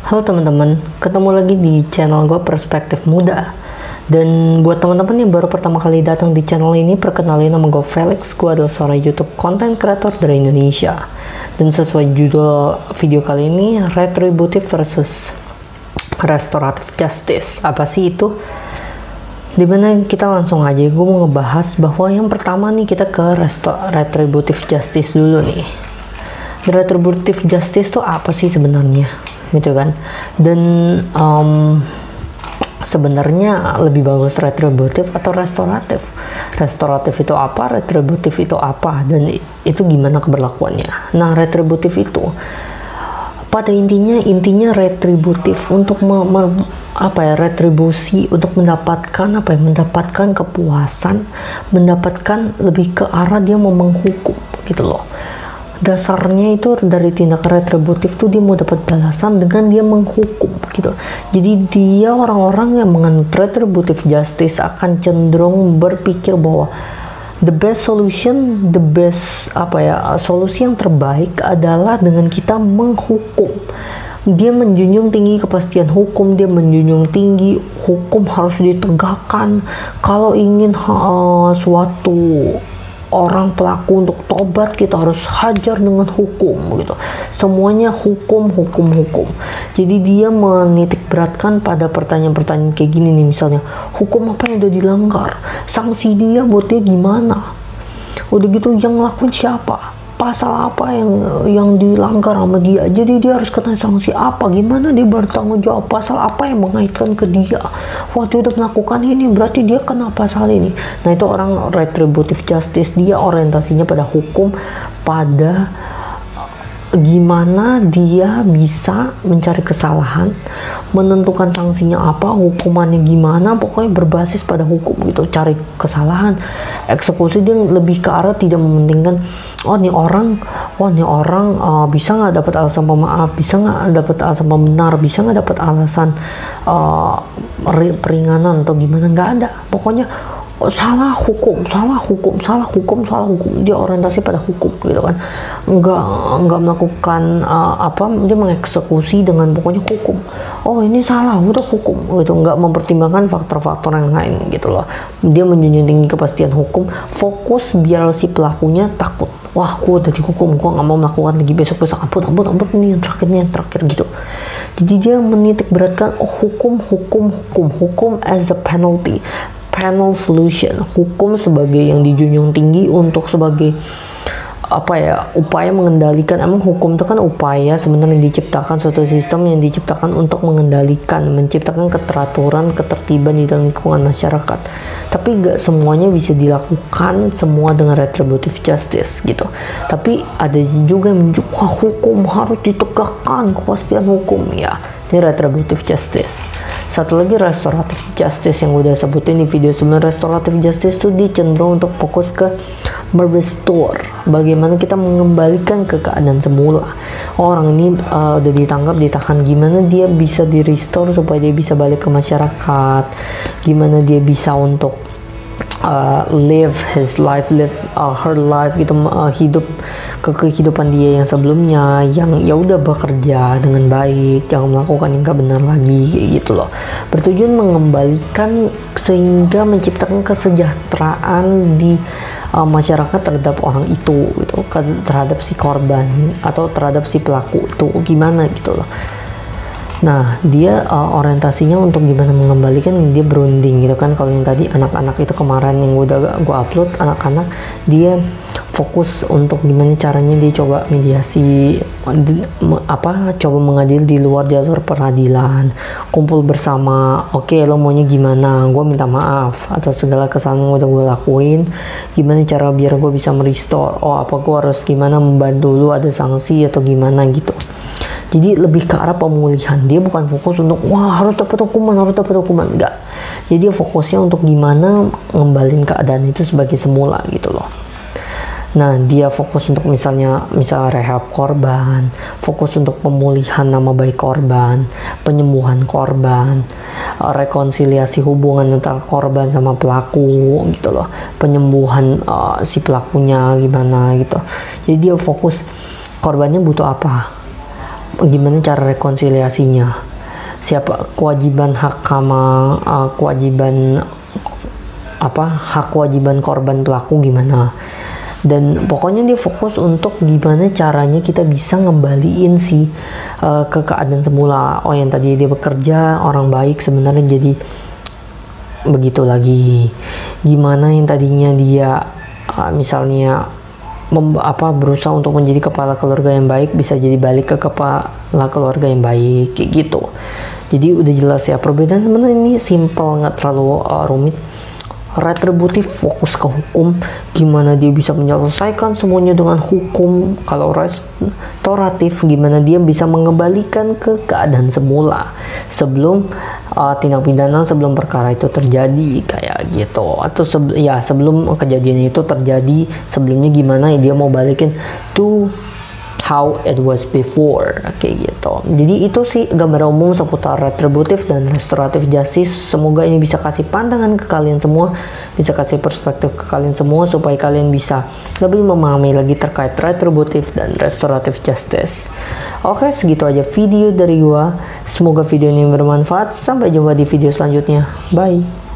Halo teman-teman, ketemu lagi di channel gue Perspektif Muda. Dan buat teman-teman yang baru pertama kali datang di channel ini, perkenalin nama gue Felix. Gue adalah seorang YouTube content creator dari Indonesia. Dan sesuai judul video kali ini, Retributive versus Restorative Justice. Apa sih itu? Dimana kita langsung aja, gue mau ngebahas bahwa yang pertama nih, kita ke Retributive Justice dulu nih. Retributive Justice itu apa sih sebenarnya, gitu kan? Dan sebenarnya lebih bagus retributif atau restoratif. Restoratif itu apa, retributif itu apa, dan itu gimana keberlakuannya. Nah, retributif itu pada intinya retributif untuk retribusi untuk mendapatkan kepuasan, mendapatkan lebih ke arah dia mau menghukum gitu loh. Dasarnya itu dari tindakan retributif tuh dia mau dapat balasan dengan dia menghukum gitu. Jadi dia orang-orang yang menganut retributive justice akan cenderung berpikir bahwa the best solution, solusi yang terbaik adalah dengan kita menghukum. Dia menjunjung tinggi kepastian hukum, dia menjunjung tinggi hukum harus ditegakkan. Kalau ingin suatu orang pelaku untuk tobat, kita harus hajar dengan hukum gitu. Semuanya hukum. Jadi dia menitik beratkan pada pertanyaan-pertanyaan kayak gini nih, misalnya hukum apa yang udah dilanggar, sanksi dia buat dia gimana, udah gitu yang ngelakuin siapa, pasal apa yang dilanggar sama dia, jadi dia harus kena sanksi apa, gimana dia bertanggung jawab, pasal apa yang mengaitkan ke dia, wah dia udah melakukan ini berarti dia kena pasal ini. Nah, itu orang retributive justice, dia orientasinya pada hukum, pada gimana dia bisa mencari kesalahan, menentukan sanksinya apa, hukumannya gimana, pokoknya berbasis pada hukum gitu. Cari kesalahan, eksekusi dia lebih ke arah tidak mementingkan nih orang bisa nggak dapat alasan pemaaf, bisa nggak dapat alasan pembenar, bisa nggak dapat alasan peringanan atau gimana, nggak ada. Pokoknya salah hukum. Dia orientasi pada hukum gitu kan, nggak melakukan dia mengeksekusi dengan pokoknya hukum. Oh ini salah, udah hukum gitu, nggak mempertimbangkan faktor-faktor yang lain gitu loh. Dia menjunjung tinggi kepastian hukum, fokus biar si pelakunya takut, wah aku udah dihukum, gua nggak mau melakukan lagi, besok ampun, ini yang terakhir gitu. Jadi dia menitik beratkan hukum as a penal solution, hukum sebagai yang dijunjung tinggi untuk sebagai upaya mengendalikan. Emang hukum itu kan upaya sebenarnya diciptakan, suatu sistem yang diciptakan untuk menciptakan keteraturan, ketertiban di dalam lingkungan masyarakat. Tapi gak semuanya bisa dilakukan semua dengan retributive justice gitu. Tapi ada juga yang hukum harus ditegakkan, kepastian hukum, ya ini retributive justice. Satu lagi restorative justice yang udah sebutin di video sebelumnya. Restorative justice itu dia cenderung untuk fokus ke merestore, bagaimana kita mengembalikan ke keadaan semula. Orang ini udah ditangkap, ditahan, gimana dia bisa di restore supaya dia bisa balik ke masyarakat, gimana dia bisa untuk live her life gitu, hidup ke kehidupan dia yang sebelumnya, yang ya udah bekerja dengan baik, jangan melakukan yang gak benar lagi gitu loh. Bertujuan mengembalikan sehingga menciptakan kesejahteraan di masyarakat terhadap orang itu gitu, terhadap si korban atau terhadap si pelaku itu gimana gitu loh. Nah, dia orientasinya untuk gimana mengembalikan, dia berunding gitu kan. Kalau yang tadi anak-anak itu kemarin yang udah gue upload, anak-anak dia fokus untuk gimana caranya dia coba mediasi, coba mengadil di luar jalur peradilan, kumpul bersama, oke, lo maunya gimana, gue minta maaf atas segala kesalahan yang udah gue lakuin, gimana cara biar gue bisa merestore, gue harus gimana membantu lo, ada sanksi atau gimana gitu. Jadi lebih ke arah pemulihan, dia bukan fokus untuk harus dapat hukuman, enggak. Jadi dia fokusnya untuk gimana ngembalin keadaan itu sebagai semula gitu loh. Nah, dia fokus untuk misalnya rehab korban, fokus untuk pemulihan nama baik korban, penyembuhan korban, rekonsiliasi hubungan antara korban sama pelaku gitu loh, penyembuhan si pelakunya gimana gitu. Jadi dia fokus korbannya butuh apa, gimana cara rekonsiliasinya, siapa kewajiban hak sama kewajiban hak kewajiban korban pelaku gimana. Dan pokoknya dia fokus untuk gimana caranya kita bisa ngembaliin ke keadaan semula. Oh, yang tadi dia bekerja orang baik sebenarnya jadi begitu lagi. Gimana yang tadinya dia misalnya berusaha untuk menjadi kepala keluarga yang baik bisa jadi balik ke kepala keluarga yang baik, kayak gitu. Jadi udah jelas ya, perbedaan sebenarnya ini simple, nggak terlalu rumit. Retributif fokus ke hukum, gimana dia bisa menyelesaikan semuanya dengan hukum. Kalau restoratif, gimana dia bisa mengembalikan ke keadaan semula sebelum tindak pidana, sebelum perkara itu terjadi, kayak gitu. Atau sebelum kejadian itu terjadi, sebelumnya gimana dia mau balikin to how it was before, kayak gitu. Jadi itu sih gambaran umum seputar retributif dan restoratif justice. Semoga ini bisa kasih pandangan ke kalian semua, bisa kasih perspektif ke kalian semua, supaya kalian bisa lebih memahami lagi terkait retributif dan restoratif justice. Oke, segitu aja video dari gua. Semoga video ini bermanfaat. Sampai jumpa di video selanjutnya. Bye.